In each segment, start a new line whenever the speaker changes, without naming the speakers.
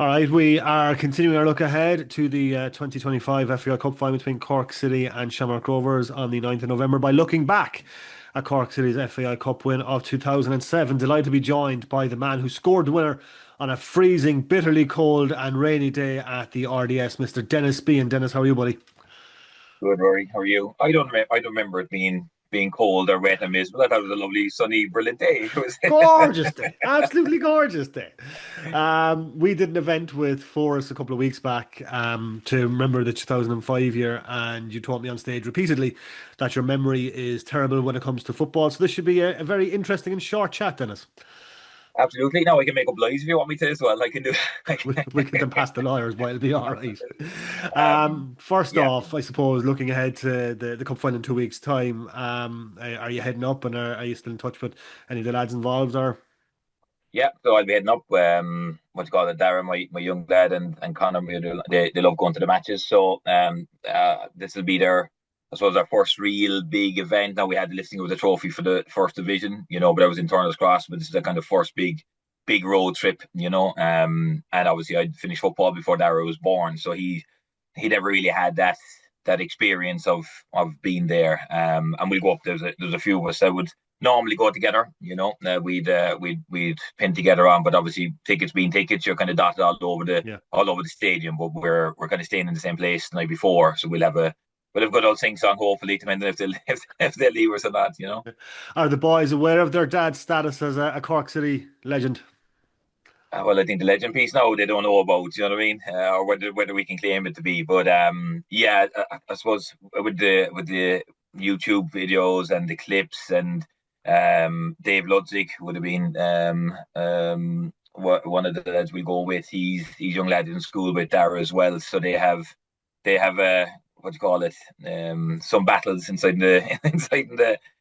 All right, we are continuing our look ahead to the 2025 FAI Cup final between Cork City and Shamrock Rovers on the 9th of November by looking back at Cork City's FAI Cup win of 2007. Delighted to be joined by the man who scored the winner on a freezing, bitterly cold and rainy day at the RDS, Mr. Denis Behan. Dennis, how are you, buddy?
Good, Rory. How are you? I don't remember it being cold or wet and miserable. I thought it was a lovely, sunny, brilliant day. It was.
Gorgeous day, absolutely gorgeous day. We did an event with Forrest a couple of weeks back to remember the 2005 year, and you taught me on stage repeatedly that your memory is terrible when it comes to football. So this should be a very interesting and short chat, Dennis.
Absolutely. Now I can make up lies if you want me to as well. I can do.
We get them past the lawyers, but it'll be all right. First
Yeah,
off, I suppose looking ahead to the cup final in 2 weeks' time, are you heading up, and are you still in touch with any of the lads involved, or?
yeah. So I'll be heading up. What you call it, Darren, my young lad, and Connor. They love going to the matches. So this will be their. I suppose our first real big event. Now we had the lifting of the trophy for the first division, but I was in Turner's Cross, but this is the kind of first big road trip, and obviously I'd finished football before Dara was born, so he never really had that experience of being there. And we'll go up. There's a few of us that would normally go together. We'd pin together on, but obviously tickets being tickets, you're kind of dotted
Yeah.
all over the stadium. But we're kind of staying in the same place the night before, so we'll have good old sing song hopefully, depending if they if they leave us or not.
Are the boys aware of their dad's status as a Cork City legend?
Well, I think the legend piece now they don't know about, you know what I mean, or whether we can claim it to be. But yeah, I suppose with the YouTube videos and the clips and Dave Ludzik would have been one of the lads we go with. He's young lad in school with Dara as well, so they have what do you call it, some battles inside the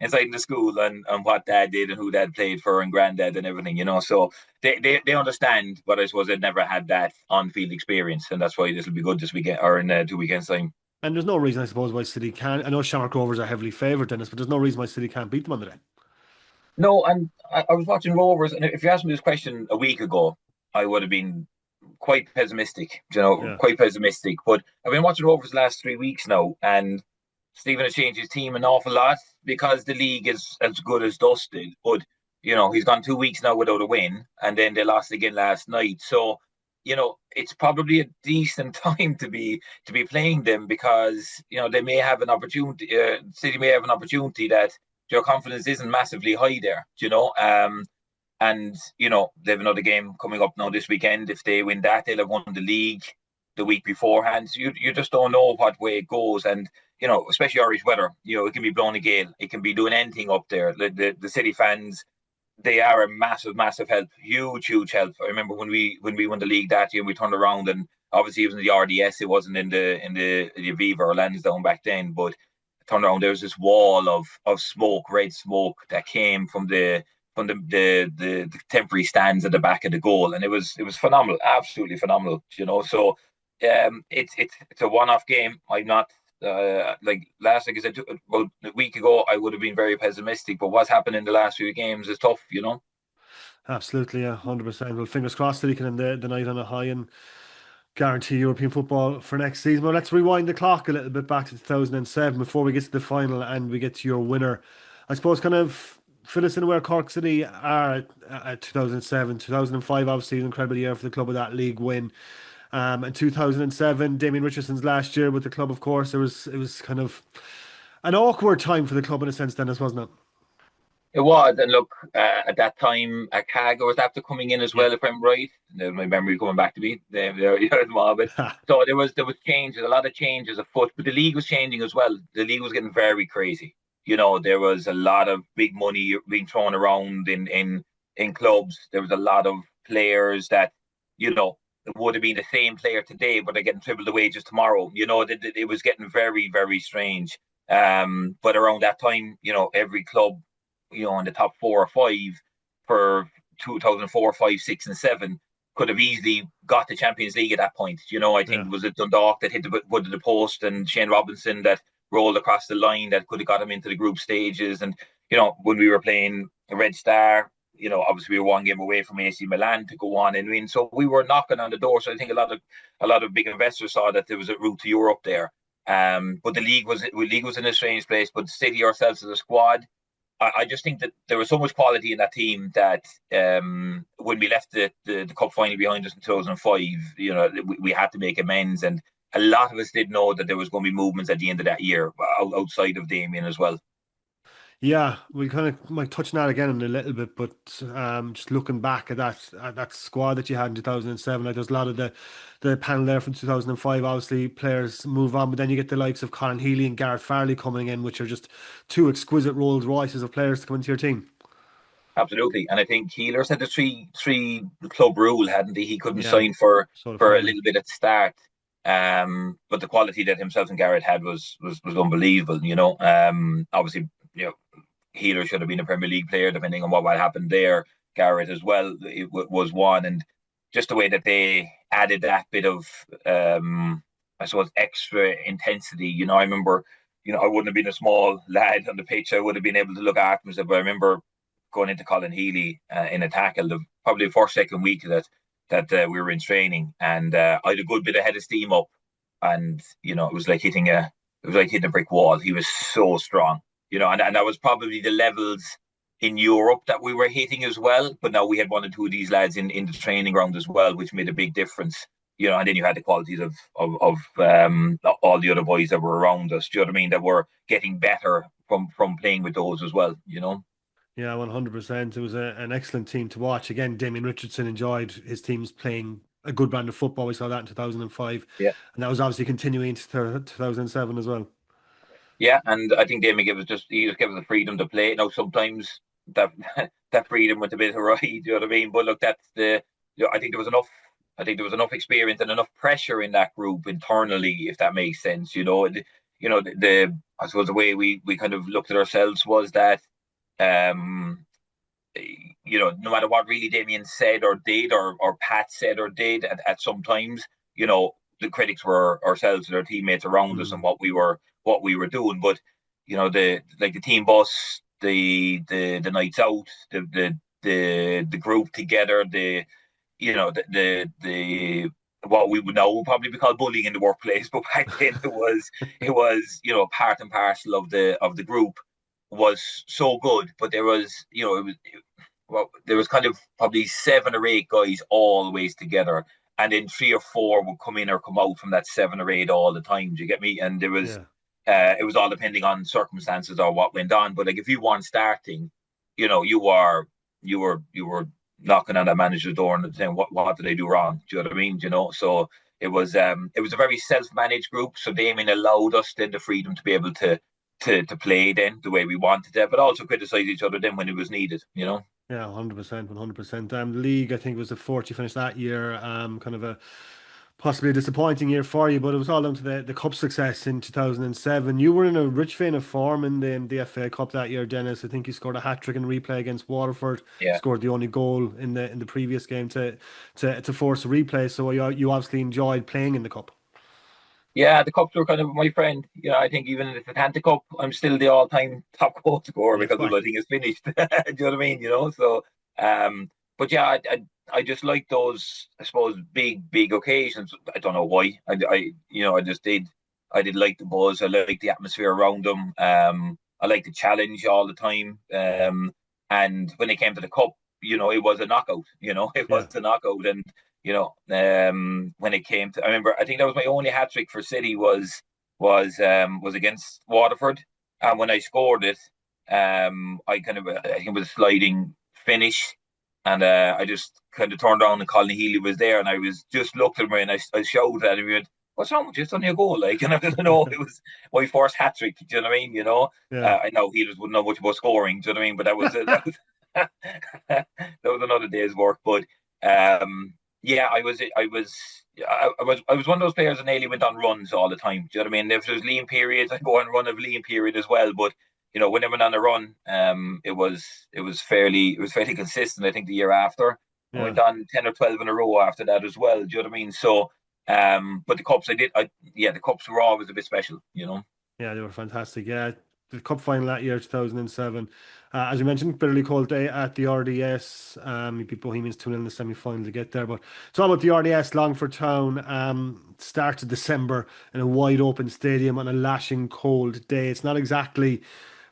inside the school and what dad did and who dad played for and granddad and everything. So they understand, but I suppose they've never had that on field experience, and that's why this will be good this weekend or in 2 weekends time.
And there's no reason, I suppose, why City can. I know Shamrock Rovers are heavily favoured, Dennis, but there's no reason why City can't beat them on the day.
No, and I was watching Rovers, and if you asked me this question a week ago, I would have been quite pessimistic,
Yeah.
quite pessimistic. But I've been watching Rovers the last 3 weeks now, and Stephen has changed his team an awful lot because the league is as good as dusted. But he's gone 2 weeks now without a win, and then they lost again last night. So it's probably a decent time to be playing them because they may have an opportunity. City may have an opportunity that their confidence isn't massively high there. And they have another game coming up now this weekend. If they win that, they'll have won the league the week beforehand. So you just don't know what way it goes. And especially Irish weather, it can be blowing a gale. It can be doing anything up there. The City fans, they are a massive, massive help. Huge, huge help. I remember when we won the league that year, we turned around and obviously it was in the RDS. It wasn't in the Aviva or Lansdowne back then, but turned around. There was this wall of smoke, red smoke that came from the temporary stands at the back of the goal, and it was phenomenal, absolutely phenomenal. So it's a one-off game. I'm not like last week, I said about a week ago, I would have been very pessimistic, but what's happened in the last few games is tough.
Absolutely, yeah, 100%. Well, fingers crossed that he can end the night on a high and guarantee European football for next season. Well, let's rewind the clock a little bit back to 2007 before we get to the final and we get to your winner. I suppose kind of fill us in where Cork City are at 2007. 2005, obviously, an incredible year for the club with that league win. In 2007, Damien Richardson's last year with the club, of course, it was kind of an awkward time for the club in a sense, Dennis, wasn't it?
It was, and look, at that time, Kaga was after coming in as
Yeah.
well, if I'm right. My memory coming back to me, but so there was changes, a lot of changes afoot, but the league was changing as well. The league was getting very crazy. There was a lot of big money being thrown around in clubs. There was a lot of players that would have been the same player today, but they're getting triple the wages tomorrow. It was getting very, very strange. But around that time, every club in the top 4 or 5 for 2004, 5, 6, and 7 could have easily got the Champions League at that point. I think
Yeah.
it was a Dundalk that hit the wood of the post and Shane Robinson that rolled across the line that could have got him into the group stages. And when we were playing Red Star, obviously we were one game away from AC Milan to go on and win. So we were knocking on the door. So I think a lot of big investors saw that there was a route to Europe there. But the league was in a strange place. But City ourselves as a squad, I just think that there was so much quality in that team that when we left the cup final behind us in 2005, we had to make amends, and a lot of us did know that there was going to be movements at the end of that year outside of Damien as well.
Yeah, we kind of might touch on that again in a little bit, but just looking back at that squad that you had in 2007, like there's a lot of the panel there from 2005. Obviously, players move on, but then you get the likes of Colin Healy and Gareth Farley coming in, which are just two exquisite Rolls Royces of players to come into your team.
Absolutely, and I think Keeler's had the three club rule, hadn't he? He couldn't
Yeah,
sign for
sort of
for a
Farley.
little bit at the start, but the quality that himself and Garrett had was unbelievable. Obviously, Healer should have been a Premier League player, depending on what happened there. Garrett as well was one, and just the way that they added that bit of, I suppose, extra intensity. I remember, I wouldn't have been a small lad on the pitch. I would have been able to look after myself. But I remember going into Colin Healy in a tackle, probably the first second week that we were in training, and I had a good bit of head of steam up, and it was like hitting a brick wall. He was so strong, and that was probably the levels in Europe that we were hitting as well. But now we had one or two of these lads in the training ground as well, which made a big difference. And then you had the qualities of all the other boys that were around us. Do you know what I mean? That were getting better from playing with those as well.
Yeah, 100%. It was an excellent team to watch. Again, Damien Richardson enjoyed his teams playing a good brand of football. We saw that in 2005,
Yeah.
and that was obviously continuing into 2007 as well.
Yeah, and I think Damien gave us the freedom to play. Now sometimes that that freedom went a bit awry, do you know what I mean? But look, I think there was enough. I think there was enough experience and enough pressure in that group internally, if that makes sense. I suppose the way we kind of looked at ourselves was that um no matter what really Damien said or did, or Pat said or did at some times, the critics were ourselves and our teammates around us and
Mm,
what we were doing. But the team bus, the nights out, the group together, the what we would now probably be called bullying in the workplace, but back then it was part and parcel of the group was so good. But there was kind of probably 7 or 8 guys always together, and then 3 or 4 would come in or come out from that 7 or 8 all the time. Do you get me? And
yeah,
it was all depending on circumstances or what went on. But like if you weren't starting, you were knocking on that manager's door and saying, what did they do wrong? Do you know what I mean? So it was a very self-managed group. So Damien allowed us then the freedom to be able to play then the way we wanted to, but also criticize each other then when it was needed.
yeah, 100%, 100%. The league, I think, was the fourth you finished that year. Kind of a possibly a disappointing year for you, but it was all down to the cup success in 2007. You were in a rich vein of form in the FA Cup that year, Dennis. I think you scored a hat trick in replay against Waterford.
Yeah.
Scored the only goal in the previous game to force a replay. So you obviously enjoyed playing in the cup.
Yeah, the cups were kind of my friend. I think even in the Atlantic Cup, I'm still the all-time top goal scorer
Yes,
because of
why?
I think it's finished. Do you know what I mean? So, but yeah, I just like those, I suppose, big occasions. I don't know why. I just did. I did like the buzz. I like the atmosphere around them. I like the challenge all the time. And when it came to the cup, it was a knockout. It was
Yeah,
a knockout, and when it came to, I remember, I think that was my only hat trick for City was against Waterford, and when I scored it, I think it was a sliding finish, and I just kind of turned around and Colin Healy was there, and I was just looked at him and I shouted at him, he went, "What's wrong with you? It's only a goal, like." And I don't know, it was my first hat trick. Do you know what I mean?
yeah,
I know Healers wouldn't know much about scoring. Do you know what I mean? But that was another day's work, but. Yeah, I was one of those players that nearly went on runs all the time. Do you know what I mean? If there's lean periods, I go on run of lean period as well. But when I went on a run, it was fairly consistent. I think the year after, I
yeah.
went on 10 or 12 in a row after that as well. Do you know what I mean? So, but the cups I did, yeah, the cups were always a bit special.
Yeah, they were fantastic. Yeah, the cup final that year, 2007. As you mentioned, bitterly cold day at the RDS. You beat Bohemians 2-0 in the semi final to get there. But it's all about the RDS, Longford Town. Start of December in a wide open stadium on a lashing cold day. It's not exactly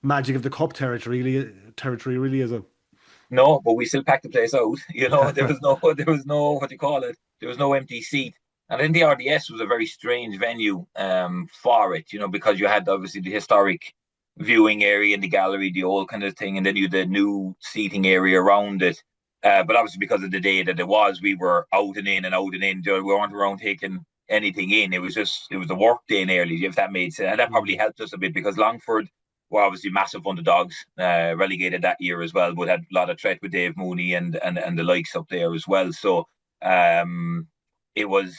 magic of the cup territory, really, is it?
No, but we still packed the place out. There was no, what do you call it? There was no empty seat. And then the RDS was a very strange venue for it, because you had obviously the historic viewing area in the gallery, the old kind of thing, and then you had the new seating area around it. But obviously, because of the day that it was, we were out and in and out and in. We weren't around taking anything in. It was a work day nearly, if that made sense. And that probably
Mm.
helped us a bit because Longford were obviously massive underdogs, relegated that year as well, but had a lot of threat with Dave Mooney and the likes up there as well. So um, it was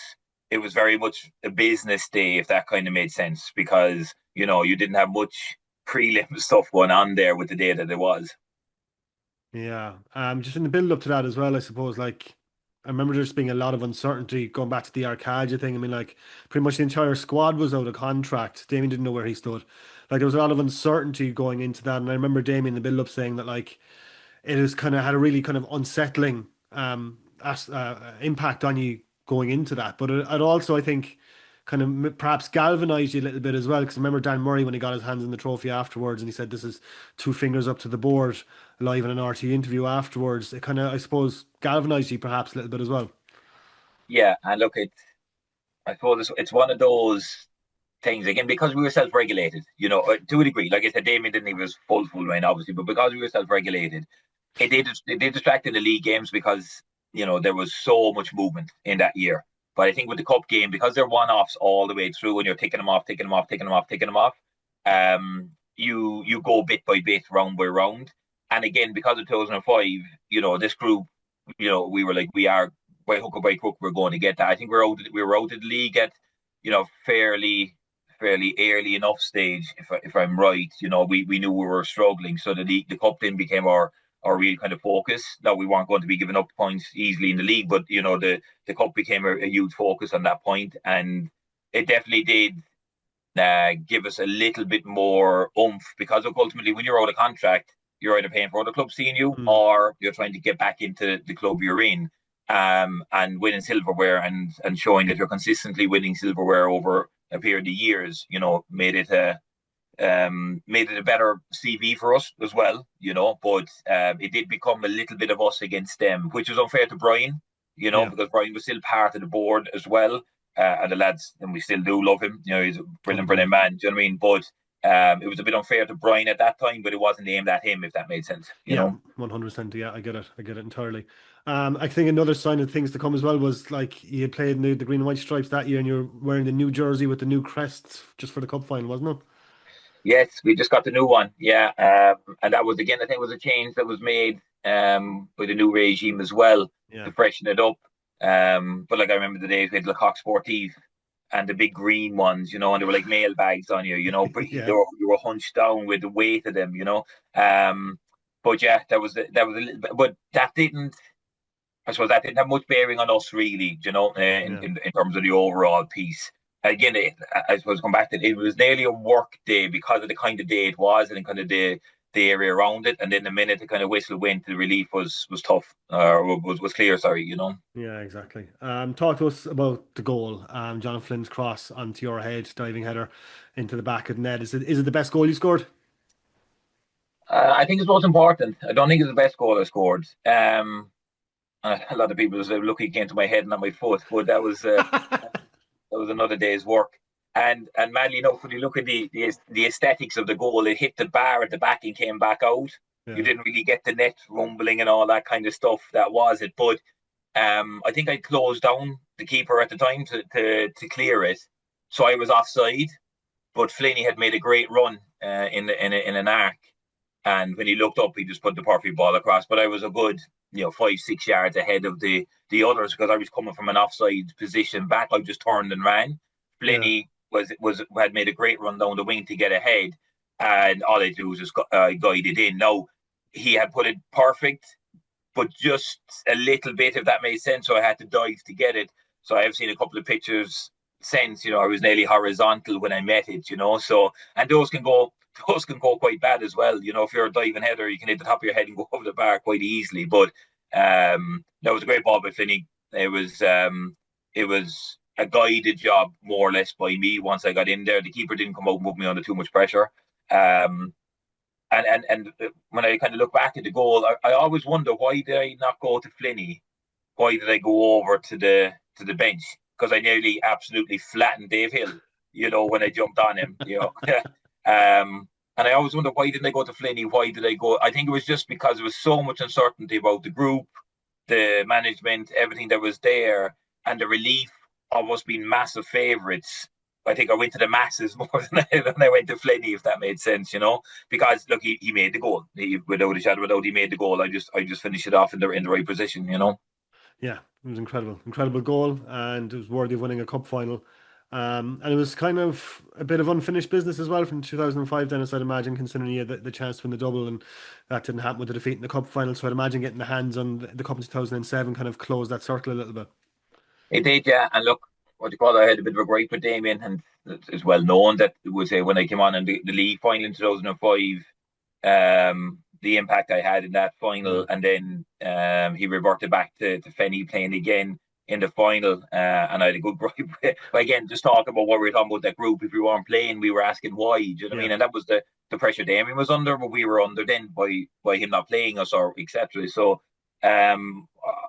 it was very much a business day, if that kind of made sense, because you didn't have much prelim stuff going on there with the day that it was.
Yeah. Just in the build up to that as well, I suppose, like, I remember there just being a lot of uncertainty going back to the Arcadia thing. I mean, like, pretty much the entire squad was out of contract. Damien didn't know where he stood. Like, there was a lot of uncertainty going into that. And I remember Damien in the build up saying that, like, it has kind of had a really kind of unsettling impact on you going into that. But it also, I think, kind of perhaps galvanized you a little bit as well. Because I remember Dan Murray when he got his hands on the trophy afterwards, and he said, "This is two fingers up to the board." Live in an RT interview afterwards, it kind of, I suppose, galvanized you perhaps a little bit as well.
Yeah, and look, I suppose it's one of those things again because we were self-regulated, to a degree. Like I said, Damien didn't even his full reign, obviously, but because we were self-regulated, it did distract in the league games because there was so much movement in that year. But I think with the cup game, because they're one-offs all the way through, and you're taking them off, taking them off, taking them off, taking them off, you go bit by bit, round by round. And again, because of 2005, this group, we were like, we are by hook or by crook, we're going to get that. I think we were out of the league at fairly early enough stage, if I'm right. We knew we were struggling, so the cup then became our real kind of focus. Now we weren't going to be giving up points easily in the league, but the cup became a huge focus on that point, and it definitely did give us a little bit more oomph because ultimately when you're out of contract, you're either paying for other clubs seeing you
Mm,
or you're trying to get back into the club you're in. And winning silverware and showing that you're consistently winning silverware over a period of years, made it a better CV for us as well, But it did become a little bit of us against them, which was unfair to Brian,
yeah,
because Brian was still part of the board as well. And the lads, and we still do love him. He's a brilliant,
totally.
brilliant man. Do you know what I mean? But it was a bit unfair to Brian at that time, but it wasn't aimed at him, if that made sense.
Yeah, 100%. Yeah, I get it. I get it entirely. I think another sign of things to come as well was like you had played in the green and white stripes that year, and you're wearing the new jersey with the new crests just for the cup final, wasn't it?
Yes, we just got the new one. Yeah, and that was again, I think, it was a change that was made with the new regime as well
Yeah,
to freshen it up. But like I remember the days we had Lecoq Sportif and the big green ones, and they were like mail bags on you, but
yeah,
you were hunched down with the weight of them. But yeah, that was a little bit, but that didn't. I suppose that didn't have much bearing on us, really, in,
yeah.
in terms of the overall piece. Again, I suppose come back to it, it was nearly a work day because of the kind of day it was and kind of the area around it. And then the minute the kind of whistle went, the relief was tough, or was clear. Sorry.
Yeah, exactly. Talk to us about the goal. John Flynn's cross onto your head, diving header into the back of the net. Is it the best goal you scored?
I think it's most important. I don't think it's the best goal I scored. A lot of people say, "Look, he came to my head and not my foot," but that was another day's work. And madly enough, when you look at the aesthetics of the goal, it hit the bar at the back and came back out. You
Yeah,
didn't really get the net rumbling and all that kind of stuff. That was it. But I think I closed down the keeper at the time to clear it, so I was offside. But Flaney had made a great run in an arc, and when he looked up, he just put the perfect ball across. But I was a good 5-6 yards ahead of the others because I was coming from an offside position back. I just turned and ran.
yeah,
Blenny was had made a great run down the wing to get ahead, and all I do was just guide it in. Now he had put it perfect, but just a little bit, if that made sense. So I had to dive to get it. So I have seen a couple of pictures since. I was nearly horizontal when I met it. So and those can go those can go quite bad as well. You know, if you're a diving header, you can hit the top of your head and go over the bar quite easily. But that was a great ball by Finney. It was a guided job more or less by me once I got in there. The keeper didn't come out and put me under too much pressure. Um, and when I kind of look back at the goal, I always wonder, why did I not go to Flinney? Why did I go over to the bench? Because I nearly absolutely flattened Dave Hill, you know, when I jumped on him, you know. And I always wonder, why didn't I go to Flinney? Why did I go? I think it was just because there was so much uncertainty about the group, the management, everything that was there, and the relief of us being massive favourites. I think I went to the masses more than I went to Flinney, if that made sense, you know. Because look, he made the goal. Without a shadow of a doubt, he made the goal. I just finished it off in the right position, you know.
Yeah, it was incredible goal, and it was worthy of winning a cup final. And it was kind of a bit of unfinished business as well from 2005, Dennis, I'd imagine, considering you had the chance to win the double, and that didn't happen with the defeat in the cup final. So I'd imagine getting the hands on the cup in 2007 kind of closed that circle a little bit.
It did, yeah. And look, what do you call it? I had a bit of a gripe with Damien, and it's well known that it was when I came on in the league final in 2005, the impact I had in that final,
Mm.
and then he reverted back to Fenny playing again in the final, and I had a good gripe. Again, just talking about what we were talking about that group. If we weren't playing, we were asking why. Do you know what I
Yeah,
mean? And that was the pressure Damien was under, but we were under then by him not playing us or etc. So um,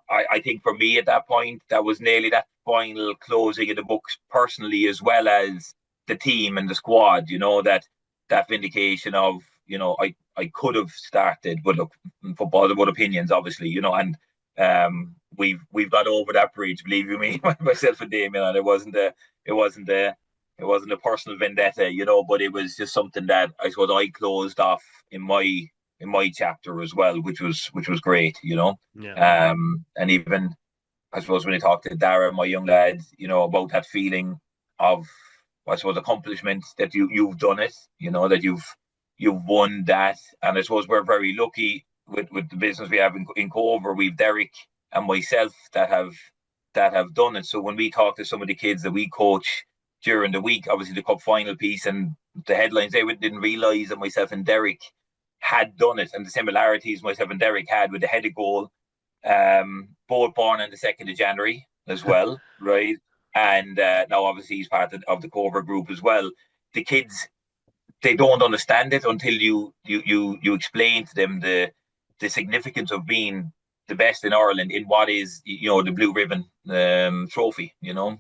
I think for me at that point, that was nearly that final closing of the books personally, as well as the team and the squad. You know, that vindication of, you know, I could have started, but look, football about opinions, obviously, you know, and we've got over that bridge, believe you me, myself and Damien, and it wasn't a it wasn't a personal vendetta, you know, but it was just something that I suppose I closed off in my chapter as well, which was great, you know.
yeah,
And even I suppose when I talked to Dara, my young lad, you know, about that feeling of, I suppose, accomplishment, that you've done it, you know, that you've won that. And I suppose we're very lucky with the business we have in Cover. We've Derek and myself that have done it. So when we talk to some of the kids that we coach during the week, obviously the cup final piece and the headlines, they didn't realise that myself and Derek had done it, and the similarities myself and Derek had with the headed goal, both born on the 2nd of January as well, right? And now obviously he's part of the Cover group as well. The kids, they don't understand it until you explain to them the significance of being the best in Ireland in what is, you know, the blue ribbon trophy, you know.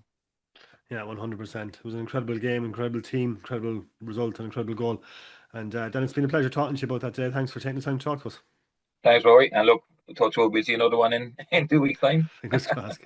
yeah, 100%. It was an incredible game, incredible team, incredible result, and incredible goal. And Dennis, it's been a pleasure talking to you about that today. Thanks for taking the time to talk to us.
Thanks, Rory. And look, touch wood, we'll see another one in 2 weeks' time.
Fingers crossed.